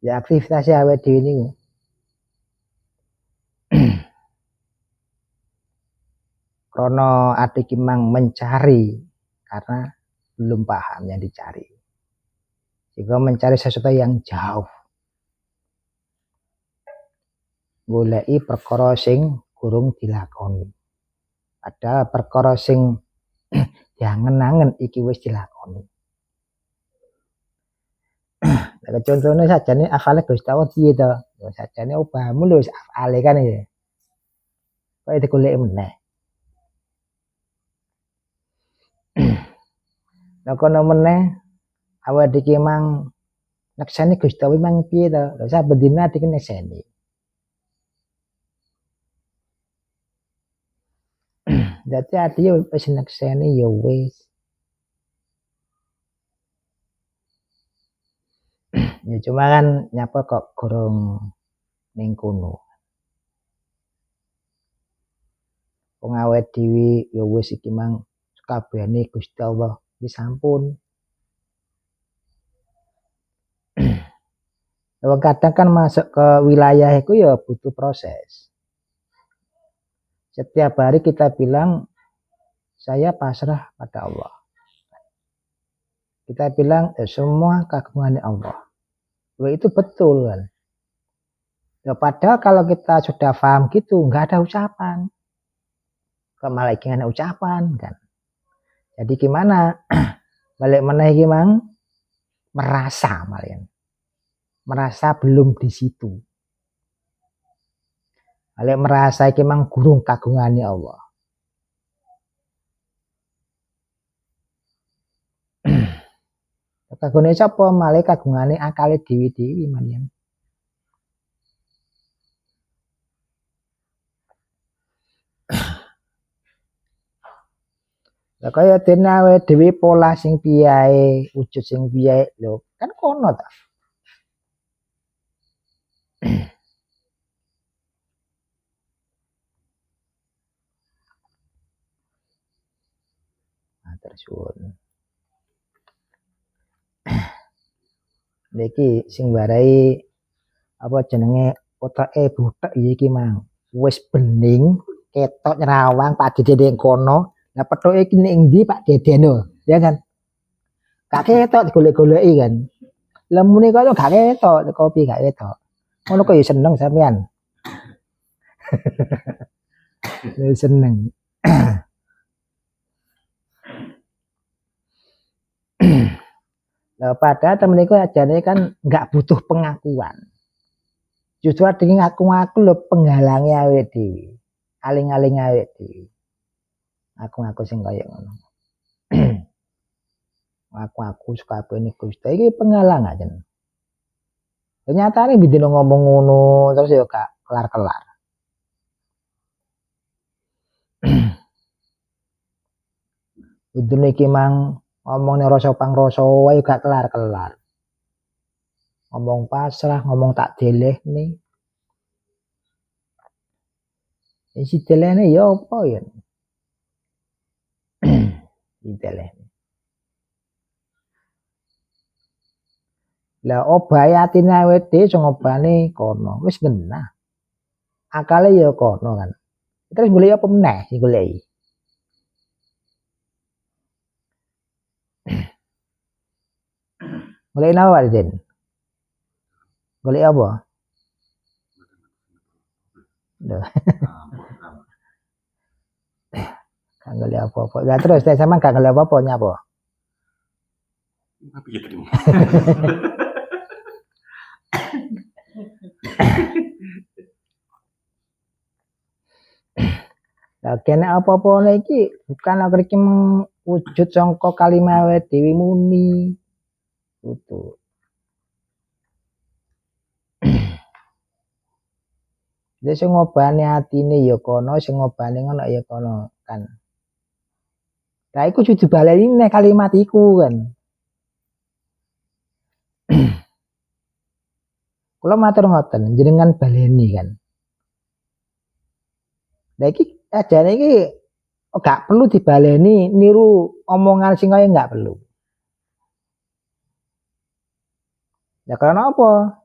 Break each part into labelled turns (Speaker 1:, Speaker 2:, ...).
Speaker 1: Ya aktivitas awake dhewe niku. Krono adik memang mencari karena belum paham yang dicari. Jika mencari sesuatu yang jauh. Goleki perkara sing kurang dilakoni. Padahal perkara sing diangen-angen iki wis dilakoni. Nah, contohnya sajane afale Gusti Allah piye to? Sajane obahmu lho wis afale kan ya. Kok digoleki meneh. Lah kono meneh awake iki mang nekseni Gusti Allah mang piye to? Lha saben dina iki nekseni. Dadi ati wis nekseni ya wis. Ya cuma kan nyapa kok gorong ning kono. Wong awake dhewe ya wis iki mang kabehane Gusti Allah wis sampun. Wong kadang kan masuk ke wilayah itu ya butuh proses. Setiap hari kita bilang saya pasrah pada Allah. Kita bilang semua kagungan Allah. Itu betul kan. Ya, padahal kalau kita sudah paham gitu nggak ada ucapan. Malah ada ucapan kan. Jadi gimana? Balik mana gimana? Merasa malah. Merasa belum di situ. Balik merasa iki mang gurung kagungannya Allah. Kagungane sapa? Malah kagungane akale dewi-dewi manyen. Lah kaya dene awake dhewe pola sing piye ae, wujud sing piye lho, kan kono ta. Matur suwun. Niki sing warai apa jenenge otake butek iki mang. Wis bening, ketok nyrawang Pak Dede ning kono. Lah pethuke iki ning ndi Pak Dedeno, ya kan? Gak ketok digolek-goleki kan. Lah muni kok gak ketok, kopi gak ketok. Ngono kok ya seneng sampean. Seneng. Nah, padahal temen iku ajane kan nggak butuh pengakuan. Justru adine ngaku-ngaku lho penghalange awake dhewe. Aling-aling awake dhewe. Ngaku-ngaku sing kaya ngono. Ngaku-ngaku sakabehane Gusti iki penghalang aja. Ternyata bidino ngomong ngono terus ya gak kelar-kelar. Bidino iki mang ngomongne rasa pangrasa wae gak kelar-kelar. Ngomong pasrah, ngomong tak delehne. Isi delehne ya apa ya? Delehne. Lah obahe atine awake dhewe sing obane kono, wis genah. Akale ya kono kan. Terus golek apa meneh sing goleki? Golek napa Pak Den? Golek apa? Lho. Gak golek apa-apa. Lah terus sampean gak golek apa-apa nyapa? Piye terima? Lah kene apa-apa iki bukan aku iki wujud sangka kalimah awake dhewe muni. Gitu. Dia sing ngobani atine ya kono, sing ngobani ngono ya kono kan. Lah iku kudu dibaleni nek kalimat iku kan. Kula matur ngoten, jenengan baleni kan. Lah iki ajane iki gak perlu dibaleni niru omongan sing kaya gak perlu. Ya karena apa?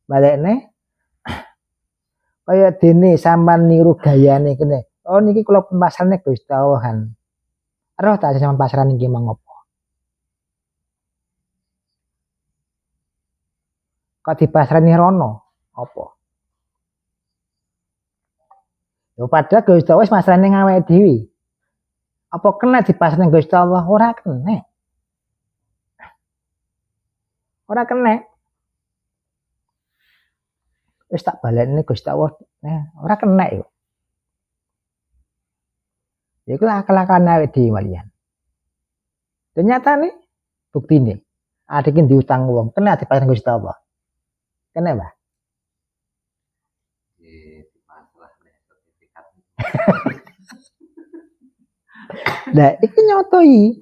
Speaker 1: balekne kaya dene sampean niru gayane kene. Oh niki kula pun pasrahne Gusti Allah kan. Roh tak sampean pasrah niki mangapa? Kok dipasrahne rono? Apa? Yo padahal Gusti Allah wis masrahne ngawake dhewe. Apa kena dipasrahne Gusti Allah? Ora kena. Ora kena. Wis tak balekne Gusti Allah. Ora kena yo. Iku akal-akalan awake dhewe malian. Ternyata nih buktine adike diutang wong kena dipasrahne Gusti Allah. Kena, Mbah? Nah, iki nyoto iki.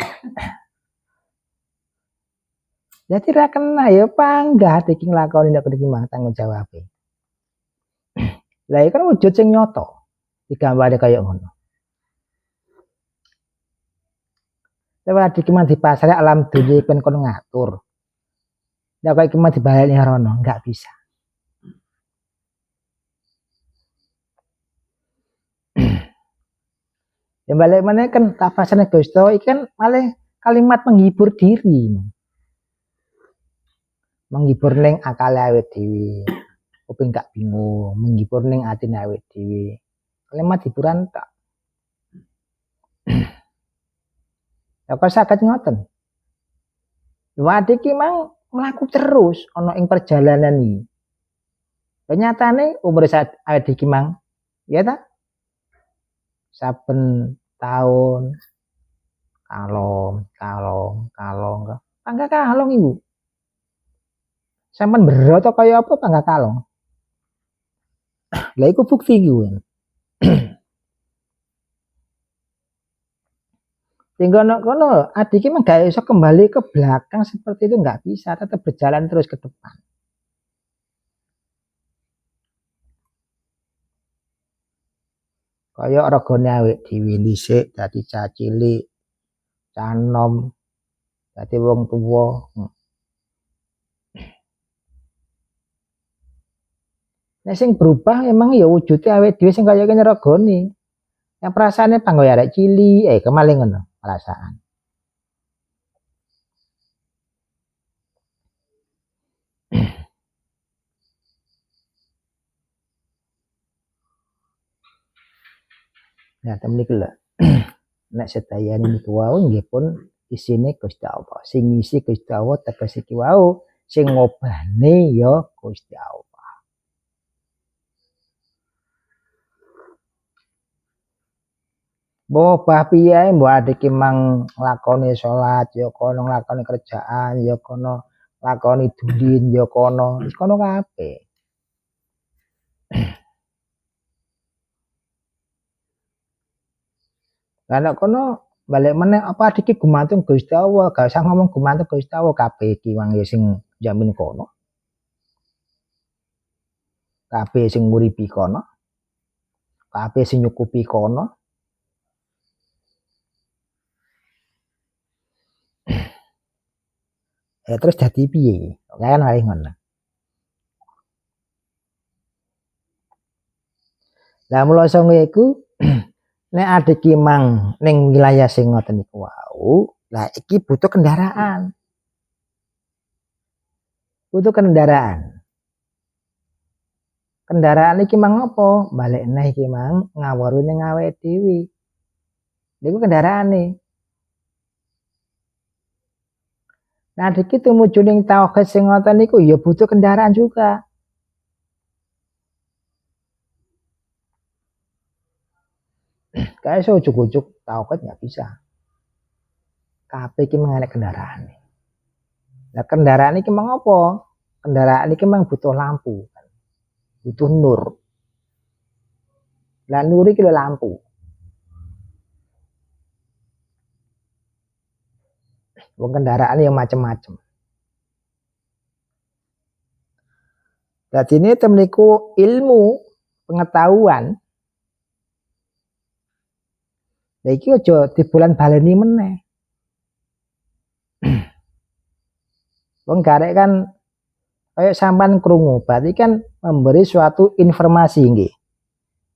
Speaker 1: Jadi ra kena ya panggah iki nglakoni nek iki mah tanggung jawabe. Lah iki kan wujud sing nyoto. Digambare kaya ngono. Lewat iki mah dipasare alam dunya ben kono ngatur. Lah kok iki mah dibaleni rono, enggak bisa. Ya balik mana kan tafasane Gusti iki kan malah kalimat menghibur diri. Menghibur ning akal awake dhewe. Kuping gak bingung, menghibur ning atine awake dhewe. Kalimat hiburan tak. Ya kok saged ngoten. Wadi ki mang mlaku terus ana ing perjalanan iki. Ternyatane umur awake iki mang ya ta? Saben tahun kalong. Pangga kalong ibu. Sampeyan beroto kaya apa pangga kalong? Lah iku bukti iku. Sehingga kono adik emang gak bisa kembali ke belakang seperti itu, nggak bisa, tetap berjalan terus ke depan. Kaya ragane awake dhewe dhisik dadi cah cilik, cah enom, dadi wong tuwa. Nek sing berubah emang ya wujude awake dhewe sing kaya kene ragane. Yang perasaane panggoy arek cilik, kemaling ngono perasaan. Nah, temen iki lho. Nek sedayane niku wau nggih pun isine Gusti Allah. Sing ngisi Gusti Allah teges iki wau, sing ngobahne ya Gusti Allah. Mbok bah piye mbok adik ki mang nglakoni salat, ya kono nglakoni kerjaan, ya kono nglakoni dulin, ya kono, wis kono kabeh. Lah nek kono balik meneh apa adik ki gumantung Gusti Allah, gak usah ngomong gumantung Gusti Allah kabeh iki wong ya sing jamin kono. Kabeh sing nguripi kono. Kabeh sing nyukupi kono. Terus dadi piye? Kan malih ngono. Lah mula sanga iku nek adik ki mang ning wilayah sing ngoten niku wau, lah iki butuh kendaraan. Butuh kendaraan. Kendaraan iki mang apa? Balik neh iki mang ngawuru ning awake dhewe. Niku kendaraane. Nah, iki tumuju ning tauhid sing ngoten niku ya butuh kendaraan juga. Kayak so ujuk-ujuk tauhid nggak bisa. Kabeh iki mengenai kendaraan. Nah, kendaraan iki mang apa? Kendaraan iki mang butuh lampu. Butuh nur. Lah nur iki lho lampu. Wong kendaraan yang macam-macam. Dadi ini temeniku ilmu pengetahuan. Lah iki aja dibulan baleni meneh. Wong garek kan Kayak sampan krungu, berarti kan memberi suatu informasi nggih.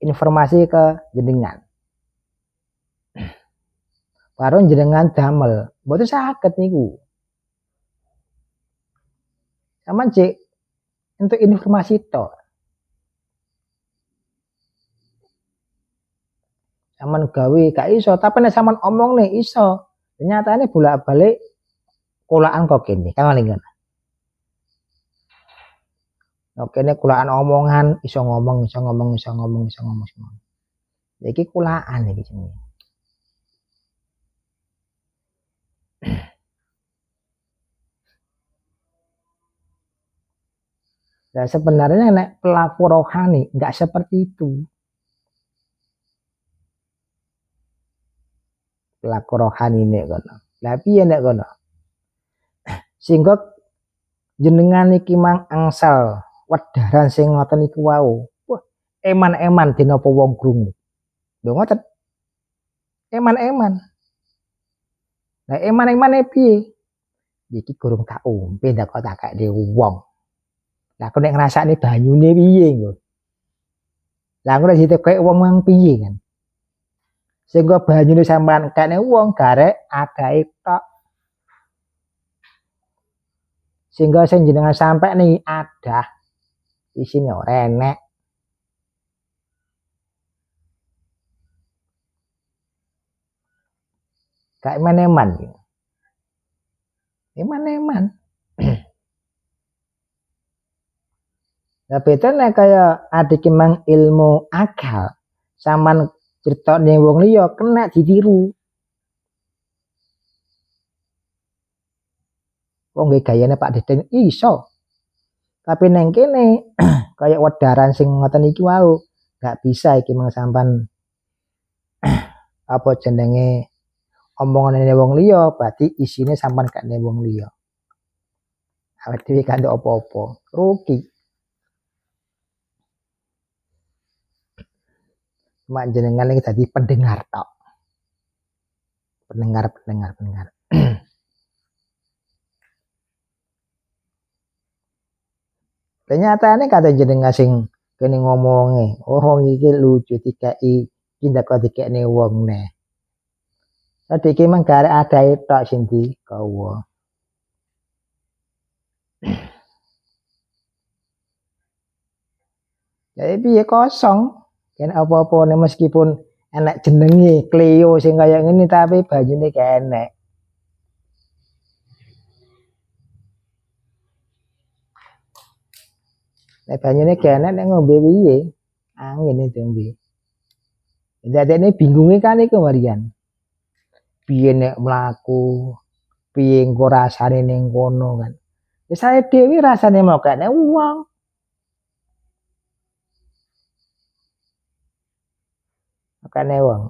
Speaker 1: Informasi ke jenengan. Baru jenengan damel, mboten saged niku. Sampeyan cek untuk informasi tok. Sampeyan gawe gak iso, tapi nek sampeyan omong nih iso. Nyatane bolak-balik kulaan kok kene, kan ngene. Oke, ini kulaan omongan, iso ngomong. Iki kulaan iki jenenge. Nah, sebenarnya nek pelaku rohani nggak seperti itu. Pelaku rohani nek kono. Lah piye nek kono? Sehingga jenengan iki mang angsal wedaran sing ngoten iku wau. Wah, eman-eman dinapa wong krungu. Lho ngoten. Eman-eman. Lah eman-emane piye? Iki gurung tak umpe ndak kok tak kake wong. Lah aku nek ngrasakne banyune piye nggo. Lah aku nek ditekek wong mang piye kan. Sehingga banyune sampean kene wong garek adae tok. Sehingga sing jenengan sampai nih ada isine ora enek. Gak eman-eman. Eman-eman. Nah, bedanya kayak adik emang ilmu akal. Saman cerita nih wong liya kena ditiru. Wong nggih gayane Pak Deden iso. Tapi neng kene kayak wedaran sing ngoten iki wau, gak bisa iki mang sampan apa jenenge omongane wong liya berarti isine sampan gak ning wong liya. Awake dhewe kan apa-apa, rugi. Mak jenengan iki dadi pendengar tok. Pendengar. Kenyataane kata jenengan sing kene ngomonge, oh wong iki lucu dikai tindak kok dikekne wong neh. Tadi iki mung garek adae tok sing digawa. Jadi piye kosong. Kan apa-apa meskipun enek jenenge Cleo sing kaya ngene tapi banyune gak enek. Nek banyune gak enek nek ngombe piye? Angin itu ngombe. Dadene bingunge kan iku Marian. Piye nek mlaku, piye engko rasane ning kono kan. Wis saya dhewe rasane mau gak enek wong. Makane wong.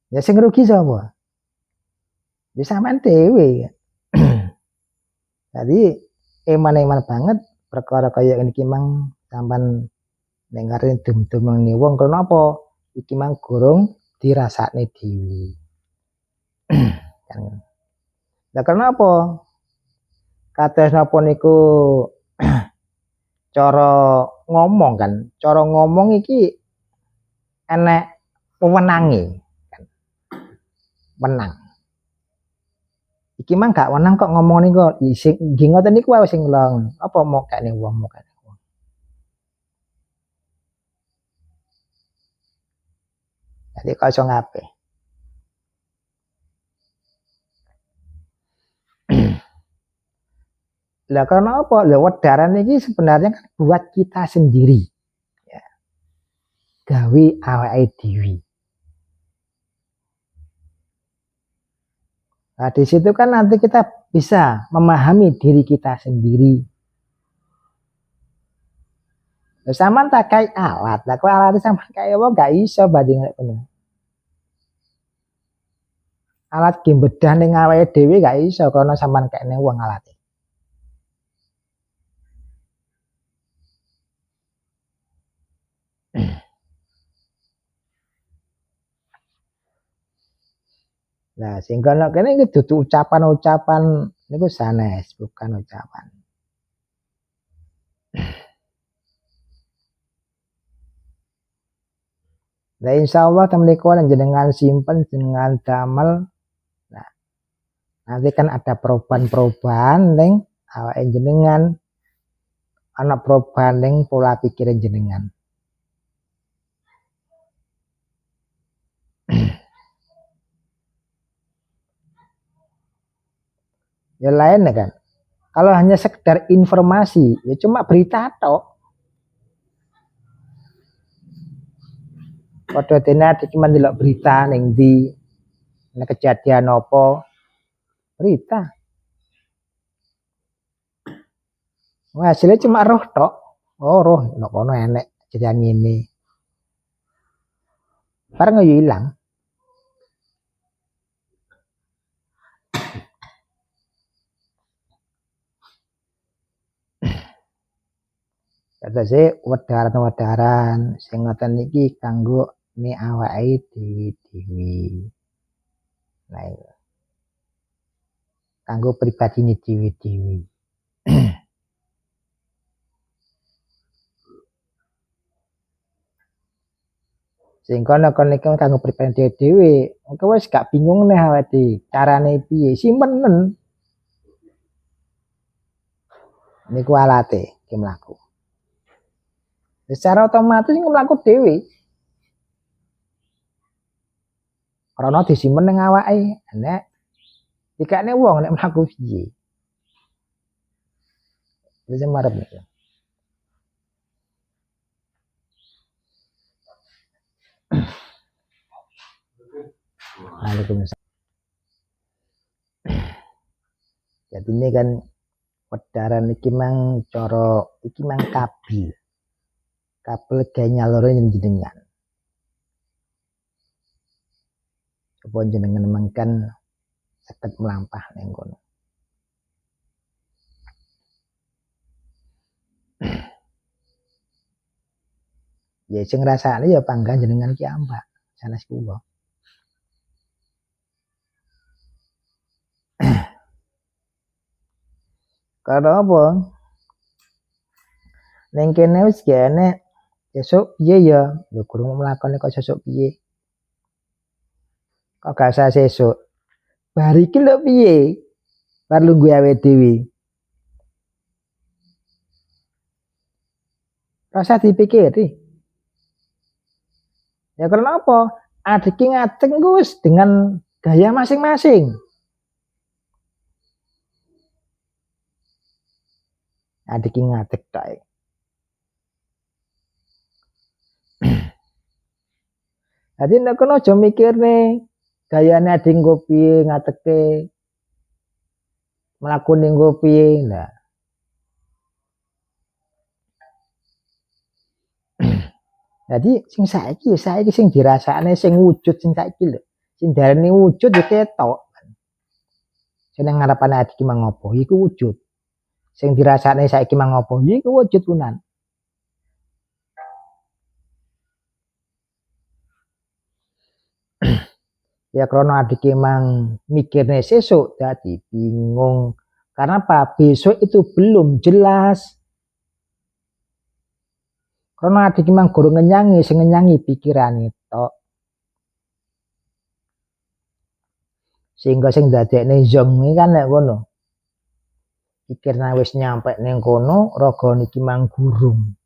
Speaker 1: Ya sing rugi sapa? Ya sampean dhewe. Jadi eman-eman banget perkara kaya iki mang sampean dengerin dum-dum ning wong kenapa? Iki mang gorong dirasakne dhewe. Lah kenapa? Kados napa niku cara ngomong kan. Cara ngomong iki enek wewenange kan. Menang. Iki mang gak wenang kok ngomong niku. Sing nggih ngoten niku wae sing kula apa mau kene wong mau kene wong. Jadi kosong kabeh. Lah karena apa? Lah wedaran iki sebenarnya kan buat kita sendiri. Ya. Gawe awake dhewe. Nah, di situ kan nanti kita bisa memahami diri kita sendiri. Sama tak kayak alat. Lah kok alat sama kayak apa gak iso banding ngono. Alat ki bedah ning awake dhewe gak iso karena sampean kene wong alat. Nah, sehingga nek kene iki dudu ucapan-ucapan niku sanes, bukan ucapan. Nah, insyaallah temliko jenengan simpen jenengan damel. Nah, nanti kan ada perubahan-perubahan ning awake jenengan, ana perubahan ning pola pikir jenengan. Ya lain kan. Kalau hanya sekedar informasi, ya cuma berita tok. Padha dene cuma ndelok berita ning ndi, nek kejadian apa, berita. Wah, hasilnya cuma roh tok. Oh, roh nek kono enek kejadian ngene. Bareng yo ilang. Tegese wedaran-wedaran sing ngoten iki kanggo ne awake dhewe-dhewe. Lah kanggo pribadine dhewe-dhewe. Sehingga nek niku kanggo pribadi dhewe-dhewe, engko wis gak bingung nih awake carane piye, simpenen. Niku alate ki mlaku. Secara otomatis iku mlaku dhewe. Karena disimpen ning awake, nek dikane wong nek mlaku piye. Wis marep niku. Waalaikumsalam. Jadi ini kan wedaran iki mang cara iki mang kabel. Kabel gawe nyalure jenengan. Apa jenengan mangkan saged mlampah ning kono. Ya sing ngrasakne ya panggan jenengan ki ambak sanes kula. Karena apa? Ning kene wis gene sesuk piye ya? Ya kurang mlakone kok sesuk piye? Kok gak usah sesuk. Bar iki lho piye? Bar lungguh awake dhewe. Rasa dipikiri. Ya karena apa? Adiki ngateng Gus dengan gaya masing-masing. Adiki ngatek tok. Jadi nek kono aja mikirne gayane adik nggo piye ngateke mlakune nggo piye. Nah. Jadi sing saiki sing dirasakne sing wujud sing saiki lho. Sing darane wujud ya ketok. Sing nang ngarepane adik ki mang apa iku wujud. Sing dirasakne saiki mang apa iku wujud unan. Ya krono adik emang mikirnya sesuk jadi bingung. Karena apa? Besok itu belum jelas. Karena adik emang guru ngenyangi, sing ngenyangi pikiran itu. Sehingga sing dadekne zong iki kan nek ngono. Pikirna wis nyampe ning kono, raga niki mang gurung.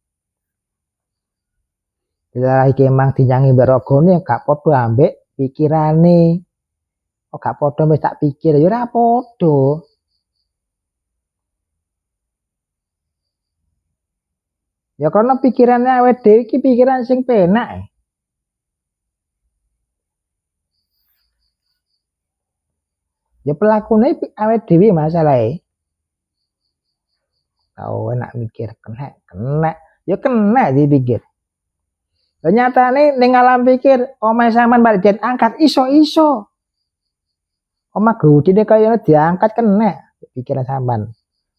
Speaker 1: Lah iki emang dinyangi mbek ragane gak padha ambek pikirane. Kok gak padha wis tak pikir ya ora padha. Ya karena pikirannya awake dhewe iki pikiran sing penak. Ya pelakune awake dhewe masalahe. Tau enak mikir kena. Ya kena dipikir. Lah nyatane ning alam pikir omahe sampean balik diangkat iso-iso. Omah gedine kaya diangkat kena pikiran sampean.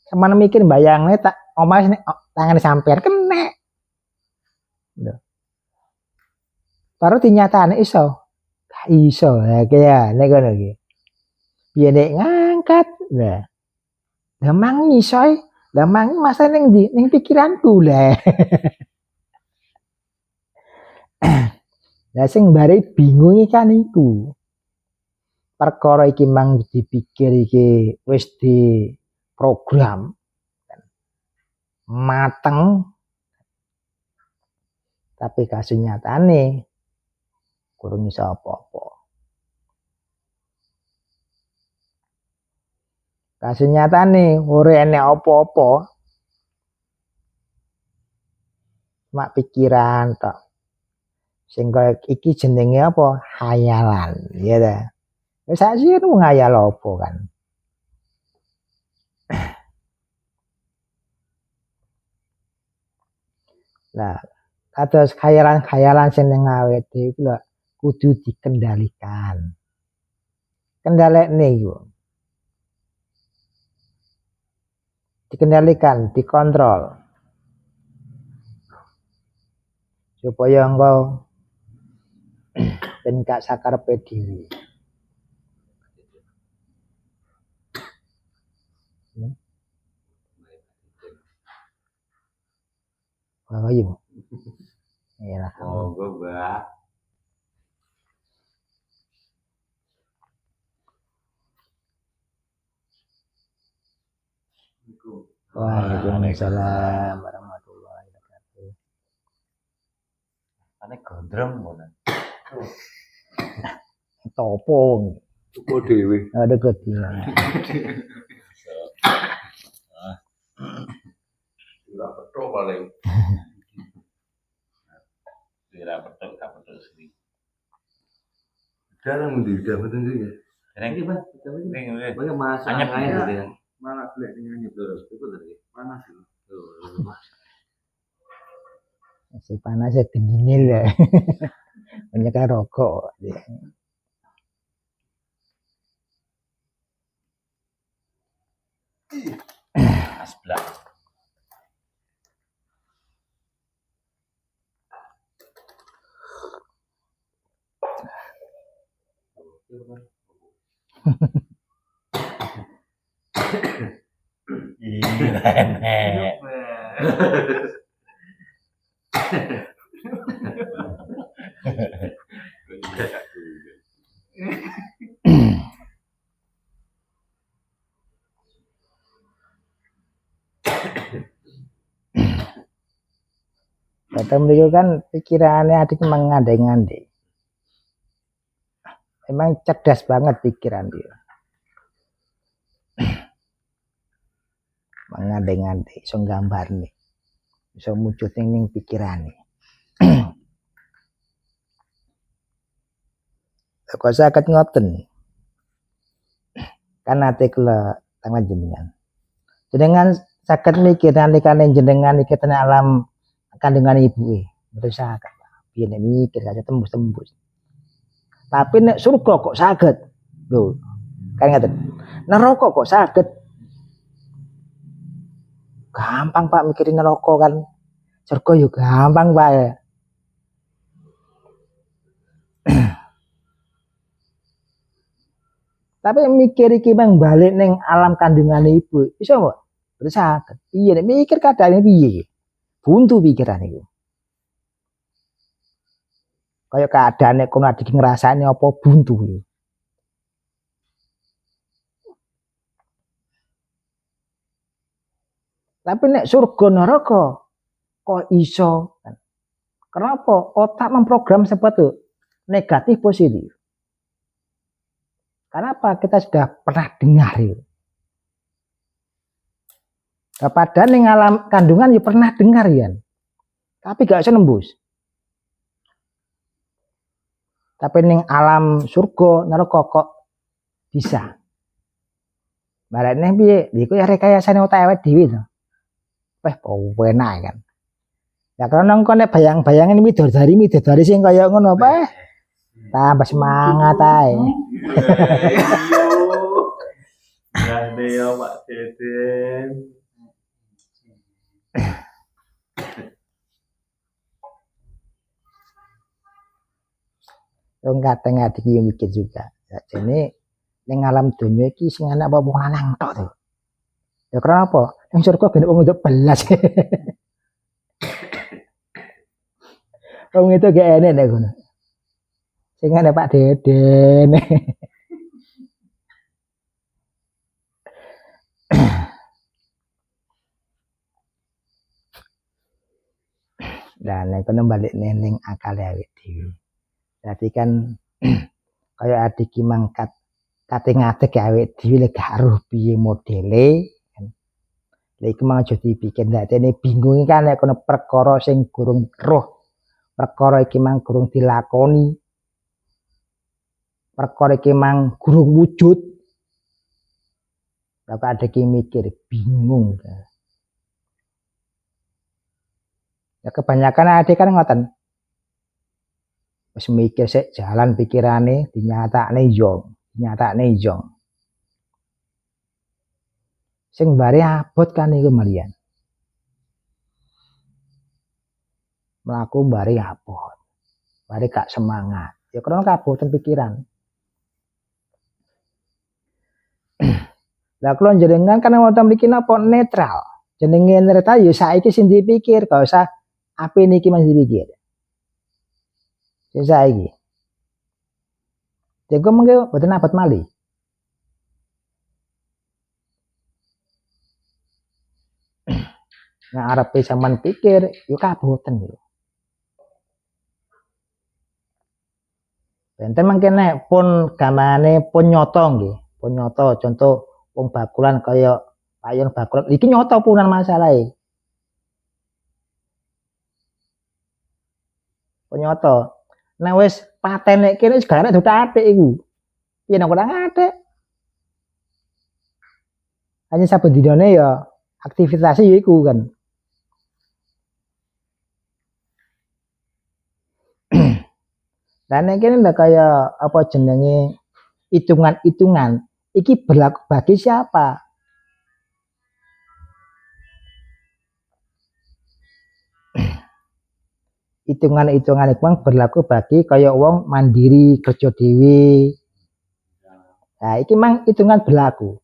Speaker 1: Sampean mikir bayangne tak omah tangane sampean kena. Lho. Baru dinyatakane iso. Gak iso. Ha kaya nek ngono iki. piye nek ngangkat. Lah mang iso lah mang masa ning ndi ning pikiranku lah. Lah sing bare bingung kan iku. Perkara iki mang dipikir iki wis di program mateng tapi kasunyatane kurang iso apa-apa. Kasunyatane ora enek apa-apa. Mak pikiran tok. Sing kaya iki jenenge apa? Hayalan, ya ta. Wis saiki ku ngayal apa kan. Nah, kados khayalan-khayalan sing ning awake dhewe iku lho kudu dikendalikan. Kendalekne iku. Dikendalikan, dikontrol. Supaya engko ben gak sakarepe dhewe. Wah, iya. Iya.
Speaker 2: Monggo, Mbak.
Speaker 1: Waalaikumsalam warahmatullahi wabarakatuh.
Speaker 2: Ane gondrong ngono.
Speaker 1: Topo.
Speaker 2: Topo dhewe.
Speaker 1: Ada gede.
Speaker 2: Ora petok paling. Ora petok, gak petok sini. Dalam ndi dapetan sih. Iki, Pak. Ini. Bagaimana Mas? Anyep gitu ya. Mana golek ning anyep lho. Iku tadi. Panas lho.
Speaker 1: Si panas ya dingin ya. Banyak rokok.
Speaker 2: Asbla. Iya.
Speaker 1: Datang beliau kan pikirannya adik mengandai-ngandai. Emang cerdas banget pikiran dia. Mengandai-ngandai, iso gambar nih. Iso muncul ning pikiran nih. Kok saged ngoten. Kan ate kula tangan jenengan. Jenengan saged mikir nalikane jenengan iki ten alam kandungan ibuke. Mboten saged. Piye nek mikir aja tembus-tembus. Tapi nek surga kok saged. Lho. Kan ngaten. Neraka kok saged. Gampang Pak mikirin neraka kan. Surga yo gampang Pak. Tapi mikir iki bang balik neng alam kandungan ibu, iso nggak? Bersakit. Iya, nek mikir kadang piye? Buntu pikiran itu. Kayak keadaannya kono adik ngerasane apa buntu itu. Tapi nek surga neraka kok iso? Kenapa? Otak memprogram seperti negatif positif. Kenapa? Kita sudah pernah dengar itu. Nah, padahal ning alam kandungan ya pernah dengar ya. Tapi gak bisa nembus. Tapi ning alam surga neraka kok bisa. Marane piye? Iku ya rekayasane otak awake dhewe to. Wah, enak kan. Ya karena engko nek bayang-bayangan midodari sing kaya ngono apa? Tambah semangat ae.
Speaker 2: Ya deh Pak Deden.
Speaker 1: Wong kadang iki mikir juga. Ya jene ning alam donya iki sing ana apa wong lanang tok to. Ya karena apa? Ning surga ben wong wedok belas. Wong itu gak enek nek ngono. Sing ana Pak Deden. Lah nek kono balik ning akal awake dhewe. Dadi kan kaya adik ki mangkat kate ngadeg awake dhewe lek gak roh piye modele. Lha iku mau aja dipikir ndakne bingung kan nek kono perkara sing gurung roh. Perkara iki mang gurung dilakoni. Perkara iki mang gurung wujud. Lah kok adik ki mikir bingung. Ya kebanyakan adik kan ngoten. Wis mikir sik jalan pikirane dinyatakne yo. Sing bare abot kan iku Marian. Mlaku bare abot. Bare gak semangat. Ya karena kaboten pikiran. Lah kula jenengan kan wonten mriki napa netral. Jenenge netral ya saiki sing dipikir, gak usah apa niki masih dipikir. Ya saiki. Jago mengke boten abot malih. Nah arepe sampean pikir yo kaboten yo. Benten mangke nek pun gamane pun nyoto nggih. Pun nyoto contoh wong bakulan kaya payon bakulan iki nyoto punan masalahe. Pun nyoto. Nek wis paten nek kene wis garane dotatik iku. Piye nek ora ngatik. Hanya saben dinane ya aktivitasnya ya iku kan. Lah nek kene ndak kaya apa jenenge hitungan-hitungan iki berlaku bagi siapa? Hitungan-hitungan iku berlaku bagi kaya wong mandiri kerja dhewe. Nah, iki mang hitungan berlaku.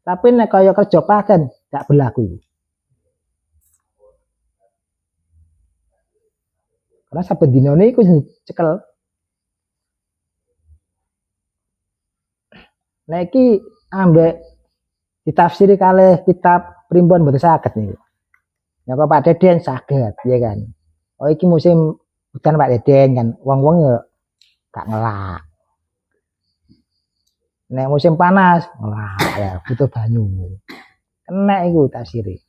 Speaker 1: Tapi nek kaya kerja paten gak berlaku. Karena saben dinane iku cekel. Nek iki ambek ditafsiri kalih kitab primbon mboten saged niku. Nek Pak Deden saged, ya kan. Oh iki musim hujan Pak Deden kan, wong-wong ya gak ngelak. Nek musim panas, ngelak ya butuh banyu. Kena iku tafsiri.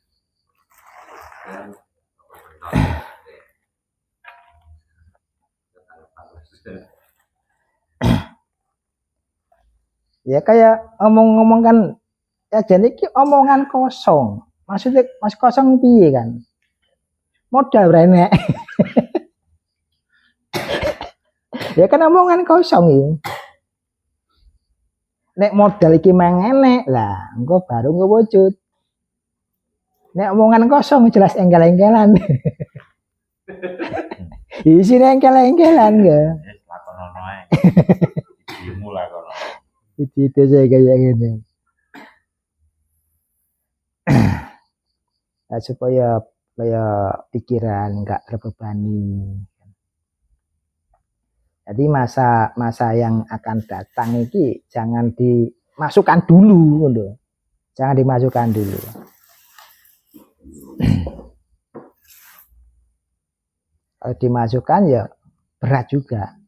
Speaker 1: Ya kayak omong-omong kan ya jadi ki omongan kosong. Maksudnya mas kosong piye kan? Modal renek. Ya kan omongan kosong iki. Nek modal iki mang enek lah, engko baru engko wujud. Nek omongan kosong jelas engkel-engkelan. Isine engkel-engkelan ya.
Speaker 2: Wis lakonono ae. Dimulai kono.
Speaker 1: Itu saya kayak gini. Nah, supaya pikiran nggak terbebani. Jadi masa yang akan datang ini jangan dimasukkan dulu, loh. Jangan dimasukkan dulu. Kalau dimasukkan ya berat juga.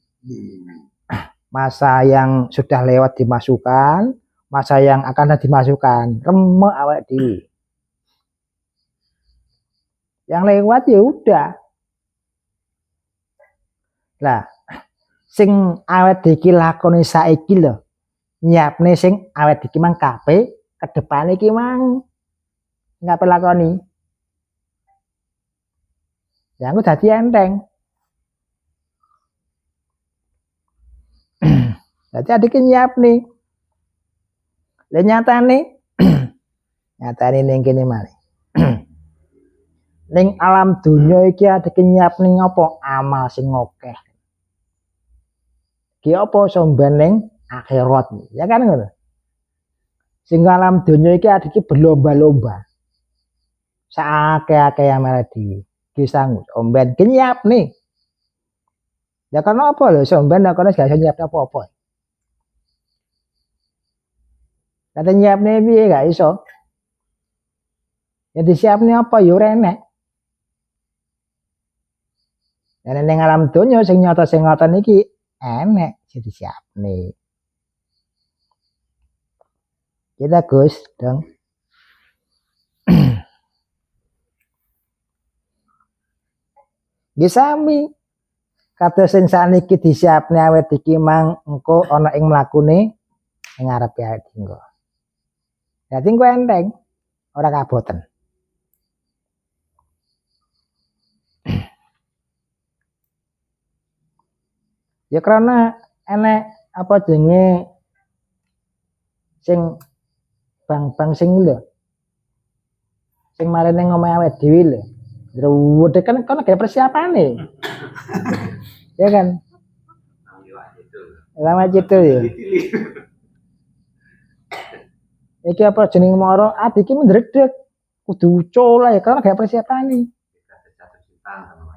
Speaker 1: Masa yang sudah lewat dimasukkan, masa yang akan dimasukkan, remek awak dhewe. Yang lewat ya udah. Lah, sing awet iki lakoni saiki lho. Nyiapne sing awet iki mang kabeh ke depan iki mang ngape lakoni. Ya aku dadi enteng. Dadi adik nyiap nih. Lah nyatane ning kene malih. Ning alam dunya iki adik nyiap ning apa? Amal sing akeh. Ki apa somben ning akhirat. Ya kan ngono. Sing alam donya iki adike berlomba-lomba. Saake-ake amare dhewe. Disangu omben kenyap nih. Ya karena apa lho, somben nek kono gak iso nyiapne apa-apa. Kate nyiapne piye gak iso. Ya disiapne apa ya ora enek. Nek ning alam donya sing nyata sing ngoten iki enek sing disiapne. Kita Gus dong. Nggih sami. Kados sing sakniki disiapne awet iki mang engko ana ing mlakune ing ngarepe awet engko. Dadi engko enteng, ora kaboten. Ya karena enek apa jenenge sing bang-bang sing lho. Sing marine ngomahe awet dhewe lho. Ruwede kan kono gawe persiapane. Ya kan? Lama gitu ya. Iki apa jeneng moro adiki mendredeg. Kudu ucul ya karena gawe persiapane.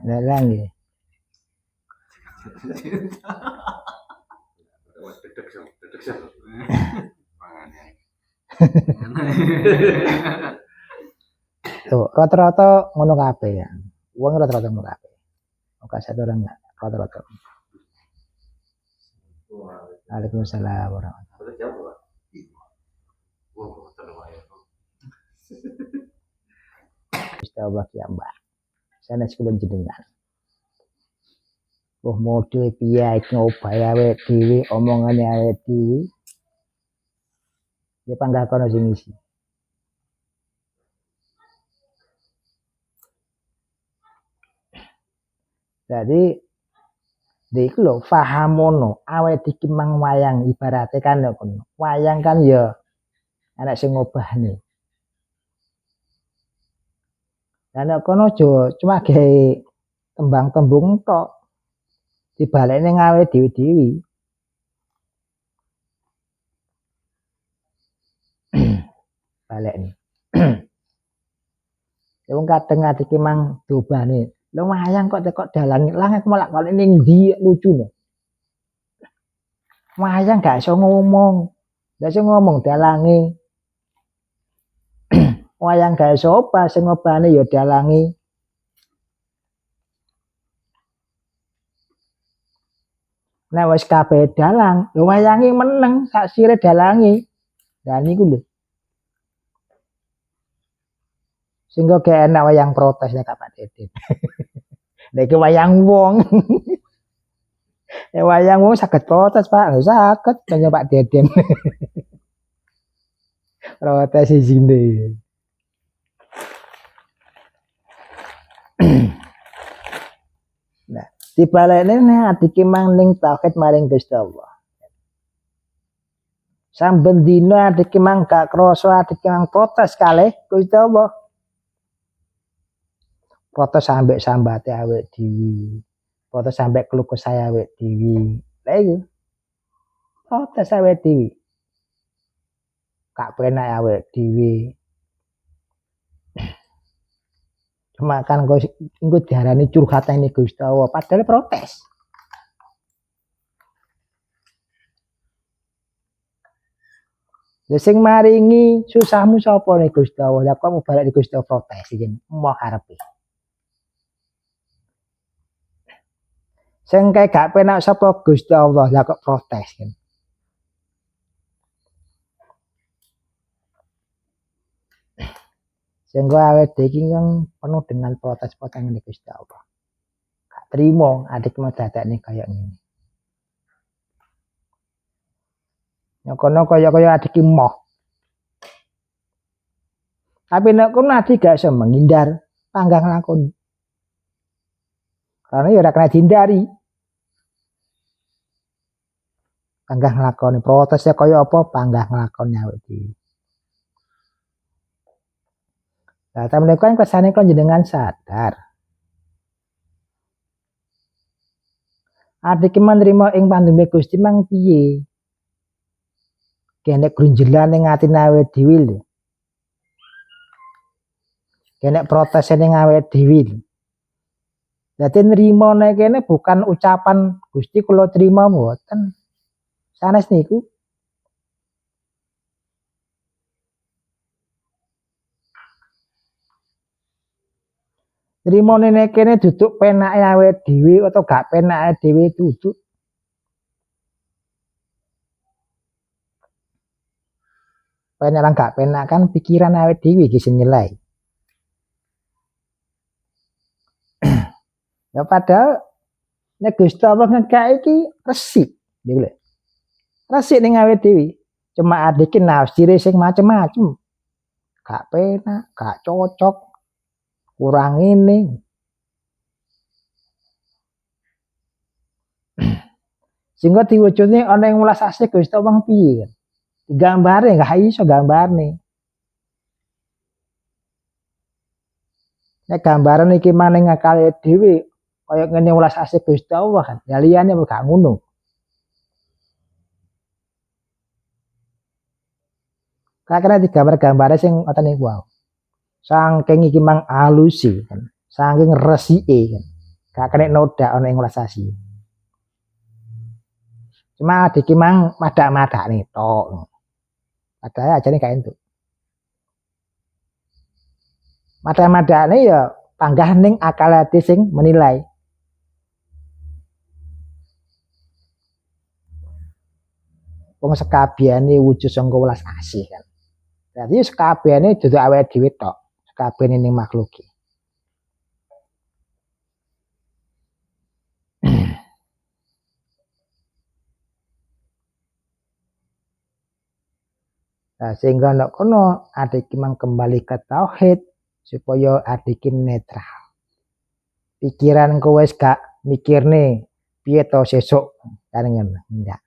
Speaker 1: Lah lah nggih. Tuh, rata-rata ngono kabeh ya. Wong rata-rata ngono kabeh. Oke, satu orang enggak rata-rata. Waalaikumsalam warahmatullahi wabarakatuh. Istiwa kiambah. Sanes kula jenengan. Oh model piye iki ngobah awake dhewe, omongane awake dhewe. Ya panggah kono sing isi. Jadi iku lho fahamono awake iki mang wayang ibarate kan kono. Wayang kan ya ana sing ngobahne. Lah nek kono aja cuma gawe tembang-tembung tok. Dibalekne ngawe dhewe-dhewe. Balekne. Wong kadang adike mang dobane. Lho wayang kok tekok dalan lang aku malah kok ning ndi lucu lho. Wayang gak iso ngomong. Lah sing ngomong dalange. Wayang gak iso apa sing ngobane ya dalange. Nek wis kabeh dalang, ya wayange meneng sak sire dalange. Lah niku lho. Sehingga kayak enak wayang protes ya Pak Deden. Nek wayang wong. Ya wayang wong saged protes Pak, lho saged kaya Pak Deden. Protes isine. Nah, dibalekne nek adike mang ning tauhid maring Gusti Allah. Samben dina adike mang gak krasa adike mang protes kalih Gusti Allah. Protes sampai sambate awake dhewe. Protes sampai keluh kesah awake dhewe. Lah iku. Protes awake dhewe. Gak penak awake dhewe. Cuma kan engko diarani curhatane Gusti Allah, padahal protes. Lah sing maringi susahmu sapa nek Gusti Allah? Lah kok balik di Gusti Allah protes iki. Mau karepe. Sing kae gak penak sapa Gusti Allah, lah kok protes kan. Sehingga awet iki kan penuh dengan protes-protes ning Gusti Allah. Gak trimo adik mau dadakne kaya ngene. Nek kono kaya-kaya adik moh. Tapi nek kono adik gak iso menghindar, panggah nglakoni. Karena ya ora kena dihindari. Panggah nglakoni protesnya kaya apa, panggah nglakoni awake dhewe. Lah ta menika kan kesane kon jenengan sadar. Adik ki menerima ing pandumi Gusti mang piye? kene grunjelan ning atine awake dhewe lho. Kene protes ning awake dhewe lho. Dadi nrimo nek kene bukan ucapan Gusti kula trima mboten. Sanes niku. Nrimone nek kene duduk penake awake dhewe atau gak penake dhewe duduk. Penak gak penak kan pikiran awake dhewe iki sing nilai. Ya padahal nek Gusti Allah ngekek iki resik, niku lho. Resik ning awake dhewe. Cuma adike nafsire sing macem-macem. Gak penak, gak cocok, kurang ini. Sehingga diwujudne ana ing welas asih Gusti Allah piye kan. Digambare gak iso gambarne. Nek gambaran iki maning akale dhewe kaya ngene welas asih Gusti Allah kan. Ya liyane gak ngono. Kakek digambar-gambare sing ngoten niku wae. Saking iki mang alusi kan. Saking resike kan. Gak kena noda ana ing welas asih. Cuma diki mang madak-madak nih tok. Padahal ajane gak entuk. Madak-madakne ya panggah ning akal ati sing menilai. Wong sekabehane wujud sangka welas asih kan. Dadi sekabehane dudu awake dhewe tok. Sekabehane ning makhluk iki. Nah, sehingga nek kono adik mang kembali ke tauhid supaya adik netral. Pikiran kowe wis gak mikirne piye to sesuk kan ngono. Enggak.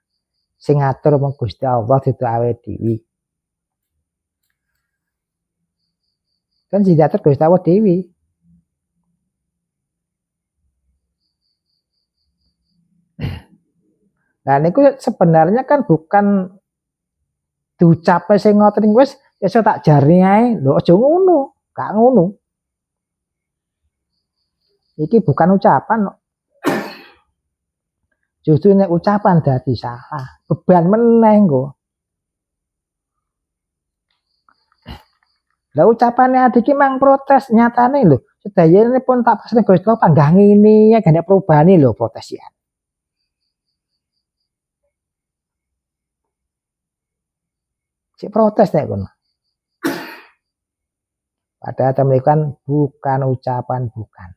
Speaker 1: Sing ngatur mung Gusti Allah dudu awake dhewe. Kan sing diatur Gusti Allah dhewe. Nah niku sebenarnya kan bukan diucape sing ngoten wis iso tak jarne ae. Lho aja ngono, gak ngono. Iki bukan ucapan. Justru nek ucapan dadi salah, beban meneh engko. Lah ucapane adik mang protes nyatane lho. Sedayane pun tak pasne Gusti Allah panggah ngene ya gak ada perubahane lho protes ya. Si protes nek kono. Padahal temen kan bukan ucapan bukan.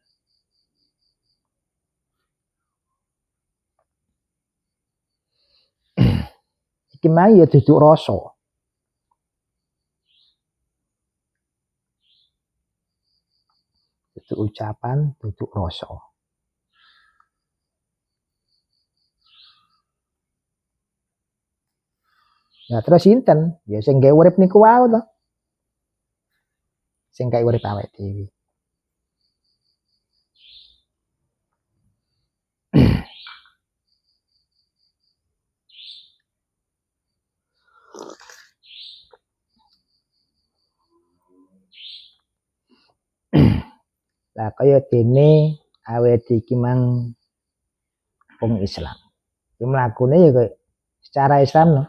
Speaker 1: Iki mang ya duduk rasa. Duduk ucapan, duduk rasa. Ya terus sinten? Ya sing gawe urip niku wae to. Sing gawe urip awake dhewe. Lah kaya dene awake iki mang wong Islam. Ki mlakune ya kaya secara Islam no,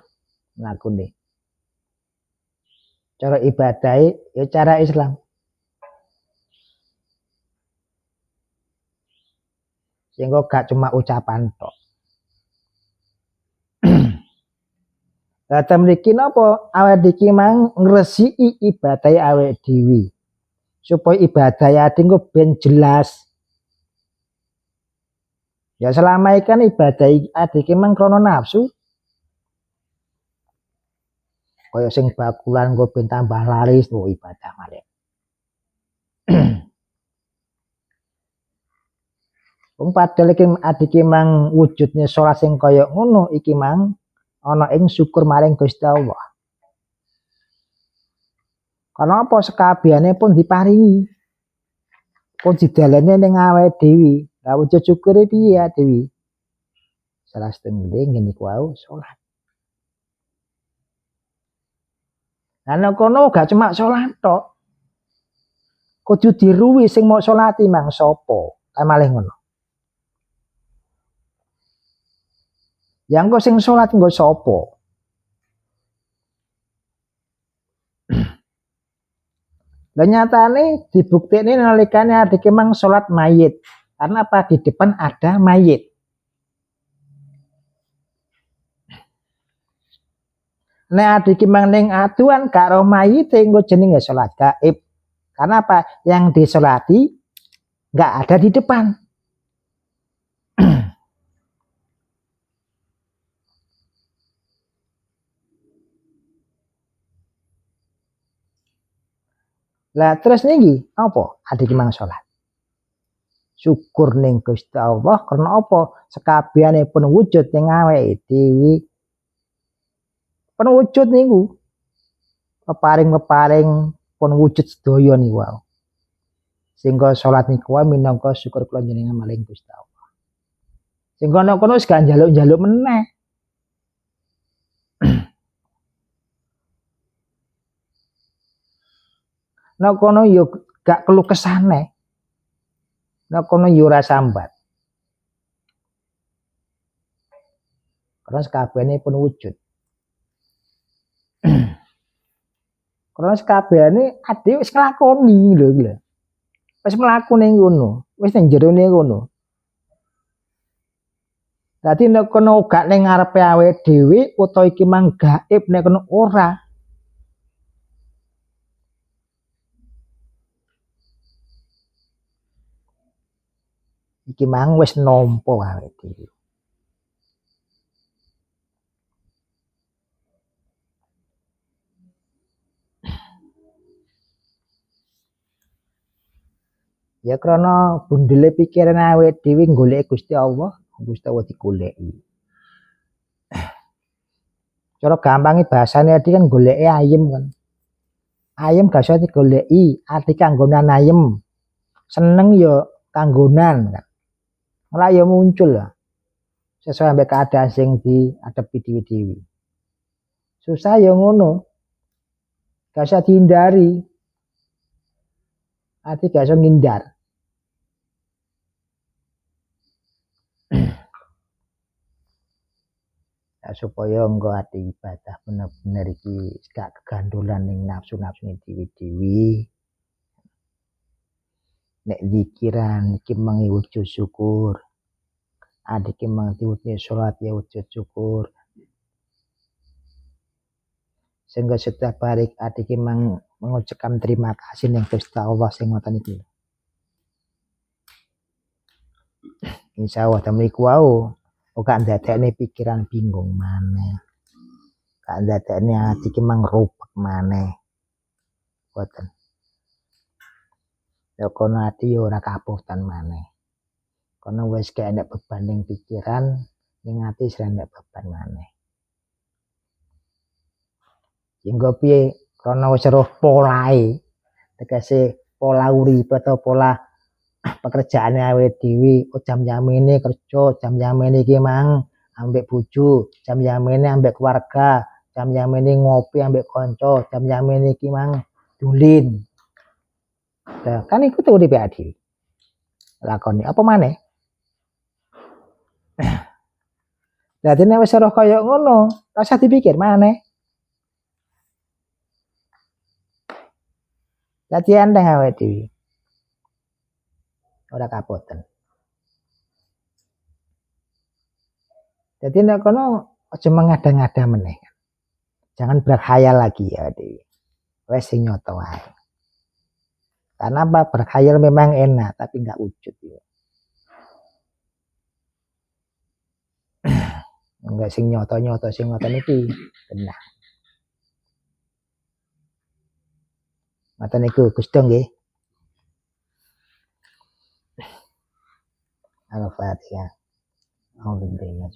Speaker 1: mlakune. Cara ibadahe ya cara Islam. Sehingga gak cuma ucapan tok. Lah mriki napa awake iki mang ngresiki ibadah awake dhewe. Supaya ibadah ati engko ben jelas. Ya selama ikan ibadah adik mang krono nafsu. Kaya sing bakulan engko ben tambah laris tuh ibadah malih. Wong padahal iki adik mang wujudnya salat sing kaya ngono iki mang ana ing syukur maring Gusti Allah. Karena apa sekabehane pun diparingi. Pun didalane ning awake dhewe. Lah wujud syukure piye ya Dewi? Salah setengah ngene iku wae salat. Lah kono gak cuma salat tok. Kudu diruwi sing mau salati mang sapa? Kae malih ngono. Yang kok sing salat nggo sapa? Lah nyatane dibuktekne nalikane adike mang salat mayit. Karena apa? Di depan ada mayit. Nek adike mang ning aduan gak roh mayit engko jenenge salat gaib. Karena apa? Yang disolati nggak ada di depan. Lah terus niki apa? Adike mang salat. Syukur ning Gusti Allah karena apa? Sekabehane pun wujud ning awake dhewe. Pun wujud niku. Peparing pun wujud sedaya niku wae. Sehingga salat niku wae minangka syukur kula njenengan maring Gusti Allah. Sehingga nek kono wis gak njaluk-njaluk meneh. Nek kono yo gak keluh kesane. Nek kono yo ora sambat. Karena sekabehane pun wujud. Karena sekabehane ade wis nglakoni lho iki lho. Wis mlaku ning ngono, wis ning jerone ngono. Dadi nek kono gak ning ngarepe awake dhewe utawa iki mang gaib nek kono ora. Iki mang wis nampa awake dhewe. Ya krana bundele pikiran awake dhewe golek Gusti Allah, Gusti Allah digoleki. Cara gampange bahasane adi kan goleke ayem kan. Ayem gak iso digoleki, ati kanggonan ayem. Seneng ya kanggonan kan. Malah ya muncul lah. Sesuai ambek keadaan sing diadepi dhewe-dhewe. Susah ya ngono. Gak usah dihindari. Ati gak iso ngindar. Nah, supaya engko ati ibadah bener-bener iki gak kegandulan ning nafsu-nafsune dhewe-dhewe. Nek zikiran iki mang wujud syukur. Adike mang diwujud salat ya wujud syukur. Sehingga setiap hari adike mang mengucapkan terima kasih ning Gusti Allah sing ngoten iki. Insyaallah temriku wau ora ndadekne pikiran bingung maneh. Gak ndadekne ati ki mang rupek maneh. Boten. Ya kono ati ya ora kaputan maneh. Kono wis gak enek beban ning pikiran, ning ati wis enek beban maneh. Sehingga piye kono wis roh polahe. Tegese pola urip atau pola pekerjaane awake dhewe, jam-jam ini kerja, jam-jam ini iki mang ambek bojo, jam-jam ini ambek keluarga, jam-jam ini ngopi ambek kanca, jam-jam ini iki mang dolen. Nah, kan iku tuh uripe adil. Lakoni apa maneh? Dadi nek wis roh kaya ngono, ora usah dipikir maneh. Dadi enteng awake dhewe. Ora kapoten. Jadi nek kono aja mengada-ngada meneh. Jangan berkhayal lagi ya dhewe. Wes sing nyoto wae. Karena apa? Berkhayal memang enak tapi enggak wujud ya. Enggak sing nyoto-nyoto sing ngoten iki benar. Ngoten niku Gusti nggih. Al-Fatihah. Alhamdulillah.